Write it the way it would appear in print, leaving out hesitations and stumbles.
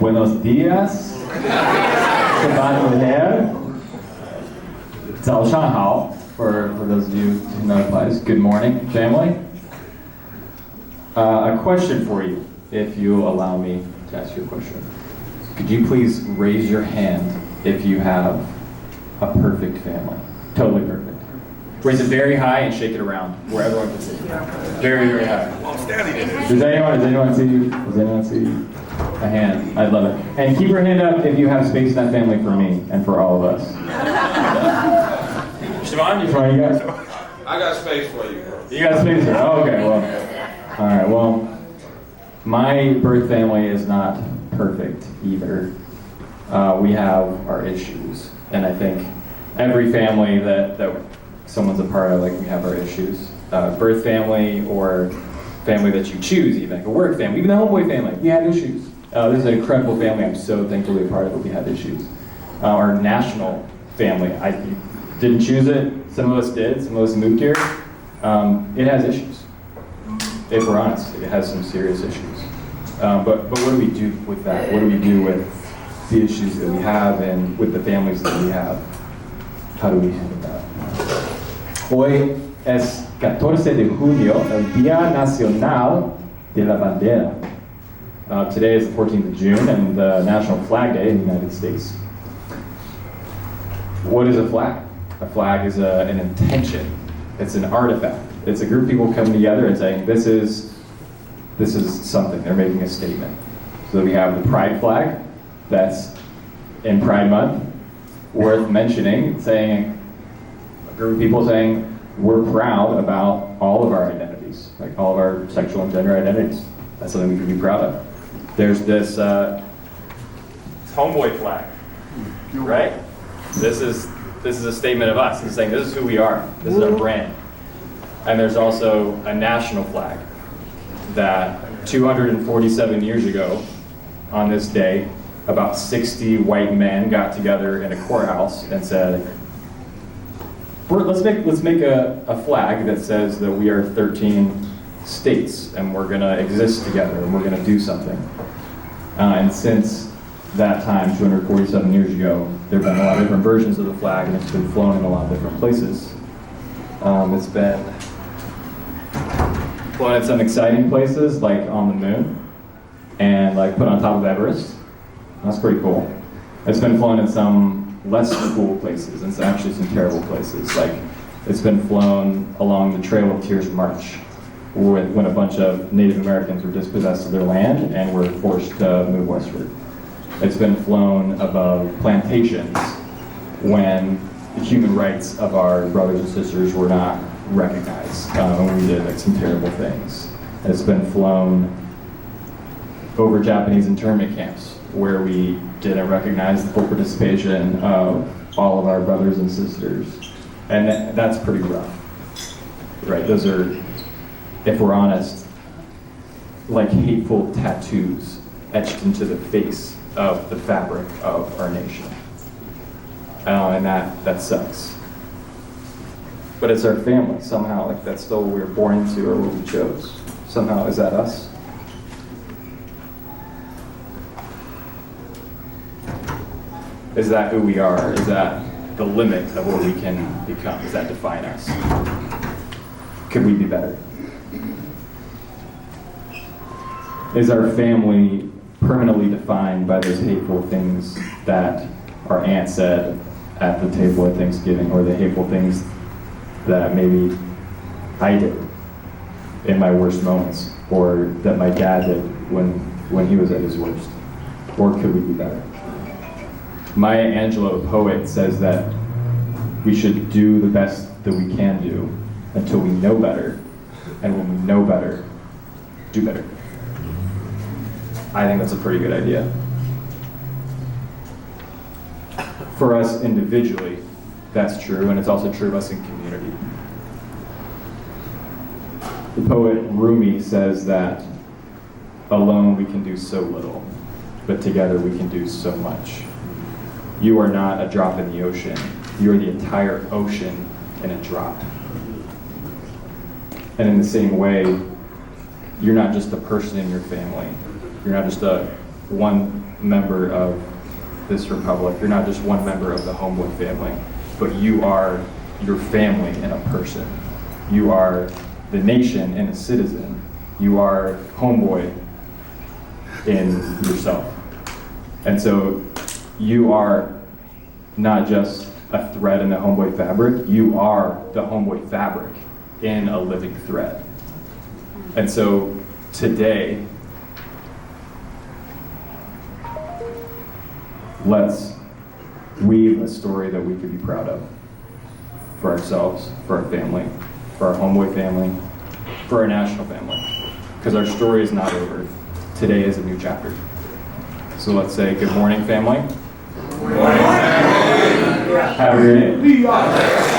Buenos dias. Zao Shan Hao, for those of you who know the place. Good morning, family. A question for you, if you allow me to ask you a question. Could you please raise your hand if you have a perfect family? Totally perfect. Raise it very high and shake it around where everyone can see. Very, very high. Does anyone see a hand? I'd love it. And keep your hand up if you have space in that family for me and for all of us. Siobhan, you guys? I got space for you, bro. You got space there? Oh, okay, well. All right, well, my birth family is not perfect either. We have our issues. And I think every family that someone's a part of, like, we have our issues. Birth family or family that you choose, even like a work family, even the Homeboy family, we have issues. This is an incredible family. I'm so thankfully a part of it. We have issues. Our national family, I didn't choose it. Some of us did. Some of us moved here. It has issues. If we're honest, it has some serious issues. But what do we do with that? What do we do with the issues that we have and with the families that we have? How do we handle that? Hoy es 14 de junio, el Día Nacional de la Bandera. Today is the 14th of June and the National Flag Day in the United States. What is a flag? A flag is an intention. It's an artifact. It's a group of people coming together and saying, this is something. They're making a statement. So we have the Pride flag that's in Pride Month, worth mentioning, saying, a group of people saying, we're proud about all of our identities, like all of our sexual and gender identities. That's something we can be proud of. There's this Homeboy flag, right? This is a statement of us. It's saying this is who we are. This is our brand. And there's also a national flag that 247 years ago, on this day, about 60 white men got together in a courthouse and said, let's make a flag that says that we are 13 states and we're gonna exist together and we're gonna do something. And since that time, 247 years ago, there have been a lot of different versions of the flag and it's been flown in a lot of different places. It's been flown at some exciting places, like on the moon, and like put on top of Everest. That's pretty cool. It's been flown in some less cool places, and actually some terrible places. Like, it's been flown along the Trail of Tears March, when a bunch of Native Americans were dispossessed of their land and were forced to move westward. It's been flown above plantations when the human rights of our brothers and sisters were not recognized, and we did like some terrible things. It's been flown over Japanese internment camps where we didn't recognize the full participation of all of our brothers and sisters. And that's pretty rough, right? Those are, if we're honest, like hateful tattoos etched into the face of the fabric of our nation. And that sucks. But it's our family, somehow, like that's still what we were born into or what we chose. Somehow, is that us? Is that who we are? Is that the limit of what we can become? Does that define us? Could we be better? Is our family permanently defined by those hateful things that our aunt said at the table at Thanksgiving, or the hateful things that maybe I did in my worst moments, or that my dad did when he was at his worst? Or could we be better? Maya Angelou, the poet, says that we should do the best that we can do until we know better, and when we know better, do better. I think that's a pretty good idea. For us individually, that's true, and it's also true of us in community. The poet Rumi says that alone we can do so little, but together we can do so much. You are not a drop in the ocean. You are the entire ocean in a drop. And in the same way, you're not just a person in your family. You're not just one member of this republic. You're not just one member of the Homeboy family, but you are your family in a person. You are the nation and a citizen. You are Homeboy in yourself. And so you are not just a thread in the Homeboy fabric, you are the Homeboy fabric in a living thread. And so today, let's weave a story that we could be proud of for ourselves, for our family, for our Homeboy family, for our national family. Because our story is not over. Today is a new chapter. So let's say good morning, family. Good morning, family. Have a great day.